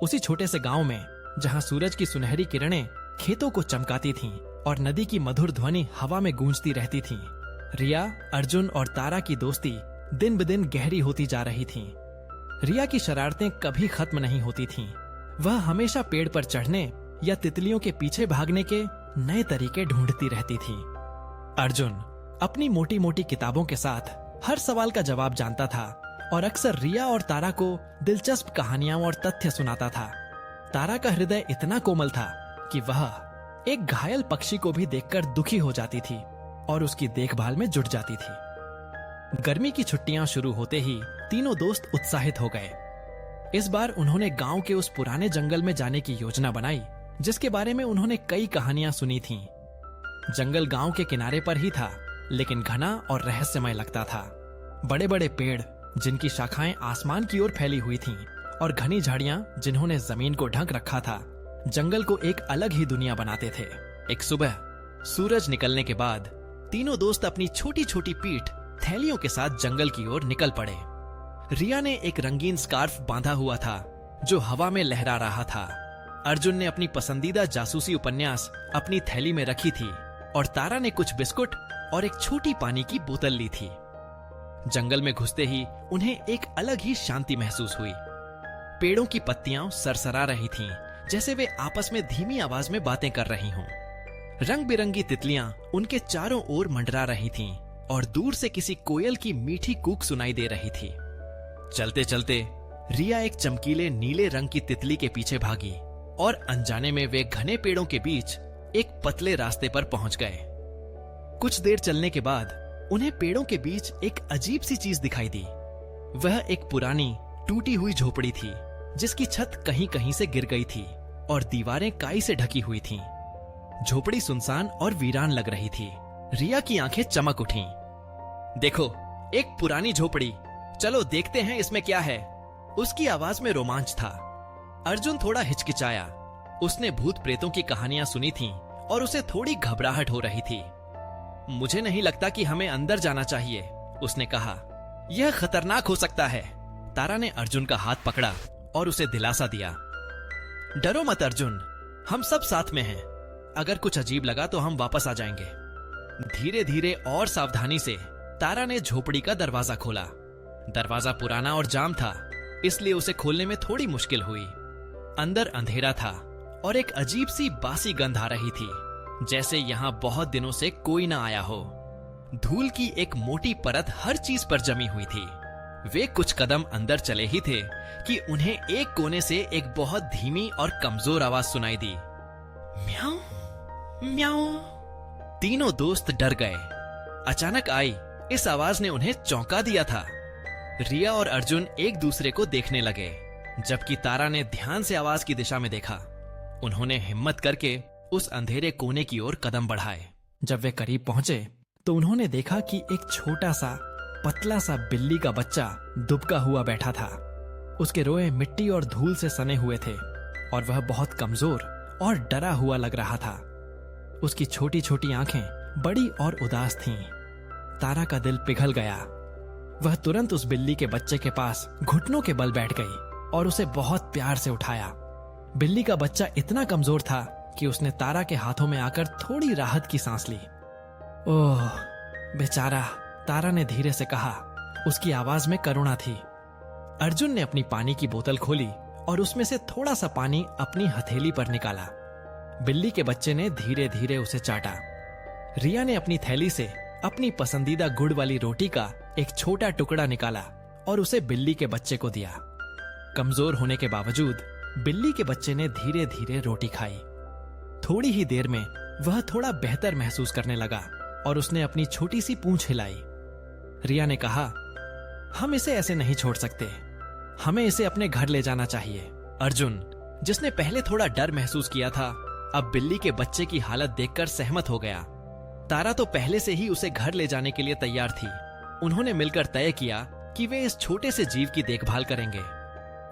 उसी छोटे से गांव में जहां सूरज की सुनहरी किरणें खेतों को चमकाती थीं और नदी की मधुर ध्वनि हवा में गूंजती रहती थी, रिया, अर्जुन और तारा की दोस्ती दिन ब दिन गहरी होती जा रही थी। रिया की शरारतें कभी खत्म नहीं होती थीं। वह हमेशा पेड़ पर चढ़ने या तितलियों के पीछे भागने के नए तरीके ढूंढती रहती थी। अर्जुन अपनी मोटी मोटी किताबों के साथ हर सवाल का जवाब जानता था और अक्सर रिया और तारा को दिलचस्प कहानियां और तथ्य सुनाता था। तारा का हृदय इतना कोमल था कि वह एक घायल पक्षी को भी देखकर दुखी हो जाती थी और उसकी देखभाल में जुट जाती थी। गर्मी की छुट्टियां शुरू होते ही तीनों दोस्त उत्साहित हो गए। इस बार उन्होंने गांव के उस पुराने जंगल में जाने की योजना बनाई जिसके बारे में उन्होंने कई कहानियां सुनी थीं। जंगल गांव के किनारे पर ही था, लेकिन घना और रहस्यमय लगता था। बड़े बड़े पेड़ जिनकी शाखाएं आसमान की ओर फैली हुई थीं और घनी झाड़ियां जिन्होंने जमीन को ढक रखा था, जंगल को एक अलग ही दुनिया बनाते थे। एक सुबह सूरज निकलने के बाद तीनों दोस्त अपनी छोटी छोटी पीठ थैलियों के साथ जंगल की ओर निकल पड़े। रिया ने एक रंगीन स्कार्फ बांधा हुआ था जो हवा में लहरा रहा था। अर्जुन ने अपनी पसंदीदा जासूसी उपन्यास अपनी थैली में रखी थी और तारा ने कुछ बिस्कुट और एक छोटी पानी की बोतल ली थी। जंगल में घुसते ही उन्हें एक अलग ही शांति महसूस हुई। पेड़ों की पत्तियां सरसरा रही थीं, जैसे वे आपस में धीमी आवाज में बातें कर रही हों। रंग बिरंगी तितलियां उनके चारों ओर मंडरा रही थीं और दूर से किसी कोयल की मीठी कूक सुनाई दे रही थी। चलते चलते रिया एक चमकीले नीले रंग की तितली के पीछे भागी और अनजाने में वे घने पेड़ों के बीच एक पतले रास्ते पर पहुंच गए। कुछ देर चलने के बाद उन्हें पेड़ों के बीच एक अजीब सी चीज दिखाई दी। वह एक पुरानी टूटी हुई झोपड़ी थी जिसकी छत कहीं कहीं से गिर गई थी और दीवारें काई से ढकी हुई थीं। झोपड़ी सुनसान और वीरान लग रही थी। रिया की आंखें चमक उठीं। देखो, एक पुरानी झोपड़ी, चलो देखते हैं इसमें क्या है। उसकी आवाज में रोमांच था। अर्जुन थोड़ा हिचकिचाया। उसने भूत प्रेतों की कहानियां सुनी थीं और उसे थोड़ी घबराहट हो रही थी। मुझे नहीं लगता कि हमें अंदर जाना चाहिए, उसने कहा। यह खतरनाक हो सकता है। तारा ने अर्जुन का हाथ पकड़ा और उसे दिलासा दिया। डरो मत अर्जुन, हम सब साथ में हैं। अगर कुछ अजीब लगा तो हम वापस आ जाएंगे। धीरे धीरे और सावधानी से तारा ने झोपड़ी का दरवाजा खोला। दरवाजा पुराना और जाम था, इसलिए उसे खोलने में थोड़ी मुश्किल हुई। अंदर अंधेरा था और एक अजीब सी बासी गंध आ रही थी, जैसे यहां बहुत दिनों से कोई ना आया हो। धूल की एक मोटी परत हर चीज पर जमी हुई थी। वे कुछ कदम अंदर चले ही थे कि उन्हें एक कोने से एक बहुत धीमी और कमजोर आवाज सुनाई दी। म्याऊं, म्याऊं। तीनों दोस्त डर गए। अचानक आई इस आवाज ने उन्हें चौंका दिया था। रिया और अर्जुन एक दूसरे को देखने लगे, जबकि तारा ने ध्यान से आवाज की दिशा में देखा। उन्होंने हिम्मत करके उस अंधेरे कोने की ओर कदम बढ़ाए। जब वे करीब पहुंचे तो उन्होंने देखा कि एक छोटा सा पतला सा बिल्ली का बच्चा दुबका हुआ बैठा था। उसके रोए मिट्टी और धूल से सने हुए थे और वह बहुत कमजोर और डरा हुआ लग रहा था। उसकी छोटी छोटी आंखें बड़ी और उदास थीं। तारा का दिल पिघल गया। वह तुरंत उस बिल्ली के बच्चे के पास घुटनों के बल बैठ गई और उसे बहुत प्यार से उठाया। बिल्ली का बच्चा इतना कमजोर था कि उसने तारा के हाथों में आकर थोड़ी राहत की सांस ली। ओह बेचारा, तारा ने धीरे से कहा। उसकी आवाज में करुणा थी। अर्जुन ने अपनी पानी की बोतल खोली और उसमें से थोड़ा सा पानी अपनी हथेली पर निकाला। बिल्ली के बच्चे ने धीरे धीरे उसे चाटा। रिया ने अपनी थैली से अपनी पसंदीदा गुड़ वाली रोटी का एक छोटा टुकड़ा निकाला और उसे बिल्ली के बच्चे को दिया। कमजोर होने के बावजूद बिल्ली के बच्चे ने धीरे धीरे रोटी खाई। थोड़ी ही देर में वह थोड़ा बेहतर महसूस करने लगा और उसने अपनी छोटी सी पूंछ हिलाई। रिया ने कहा, हम इसे ऐसे नहीं छोड़ सकते, हमें इसे अपने घर ले जाना चाहिए। अर्जुन, जिसने पहले थोड़ा डर महसूस किया था, अब बिल्ली के बच्चे की हालत देखकर सहमत हो गया। तारा तो पहले से ही उसे घर ले जाने के लिए तैयार थी। उन्होंने मिलकर तय किया कि वे इस छोटे से जीव की देखभाल करेंगे।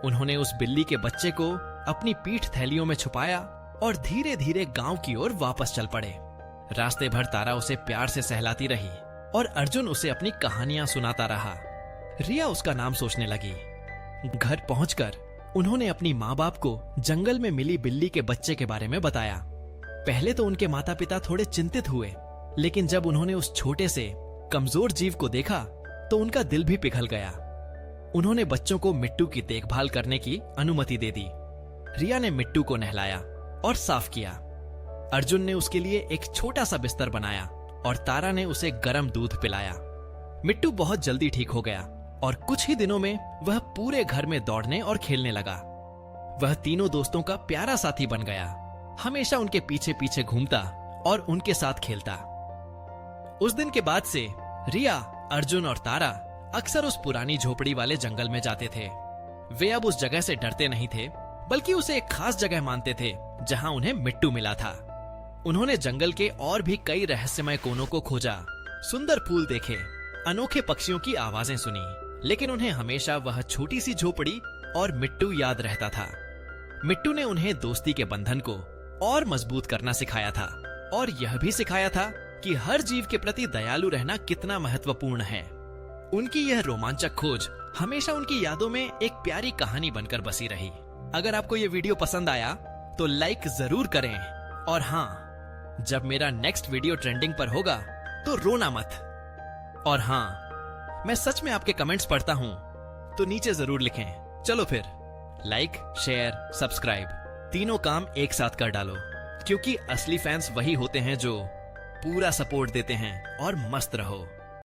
उन्होंने उस बिल्ली के बच्चे को अपनी पीठ थैलियों में छुपाया और धीरे धीरे गांव की ओर वापस चल पड़े। रास्ते भर तारा उसे प्यार से सहलाती रही और अर्जुन उसे अपनी कहानियां सुनाता रहा। रिया उसका नाम सोचने लगी। घर पहुंचकर उन्होंने अपनी माँ बाप को जंगल में मिली बिल्ली के बच्चे के बारे में बताया। पहले तो उनके माता पिता थोड़े चिंतित हुए, लेकिन जब उन्होंने उस छोटे से कमजोर जीव को देखा तो उनका दिल भी पिघल गया। उन्होंने बच्चों को मिट्टू की देखभाल करने की अनुमति दे दी। रिया ने मिट्टू को नहलाया और साफ किया। अर्जुन ने उसके लिए एक छोटा सा बिस्तर बनाया और तारा ने उसे गर्म दूध पिलाया। मिट्टू बहुत जल्दी ठीक हो गया और कुछ ही दिनों में वह पूरे घर में दौड़ने और खेलने लगा। वह तीनों दोस्तों का प्यारा साथी बन गया, हमेशा उनके पीछे पीछे घूमता और उनके साथ खेलता। उस दिन के बाद से रिया, अर्जुन और तारा अक्सर उस पुरानी झोपड़ी वाले जंगल में जाते थे। वे अब उस जगह से डरते नहीं थे, बल्कि उसे एक खास जगह मानते थे जहां उन्हें मिट्टू मिला था। उन्होंने जंगल के और भी कई रहस्यमय कोनों को खोजा, सुंदर फूल देखे, अनोखे पक्षियों की आवाजें सुनी, लेकिन उन्हें हमेशा वह छोटी सी झोपड़ी और मिट्टू याद रहता था। मिट्टू ने उन्हें दोस्ती के बंधन को और मजबूत करना सिखाया था और यह भी सिखाया था कि हर जीव के प्रति दयालु रहना कितना महत्वपूर्ण है। उनकी यह रोमांचक खोज हमेशा उनकी यादों में एक प्यारी कहानी बनकर बसी रही। अगर आपको यह वीडियो पसंद आया तो लाइक जरूर करें, और हाँ, जब मेरा नेक्स्ट वीडियो ट्रेंडिंग पर होगा तो रोना मत। और हाँ, मैं सच में आपके कमेंट्स पढ़ता हूं, तो नीचे जरूर लिखें। चलो फिर, लाइक, शेयर, सब्सक्राइब तीनों काम एक साथ कर डालो, क्योंकि असली फैंस वही होते हैं जो पूरा सपोर्ट देते हैं। और मस्त रहो।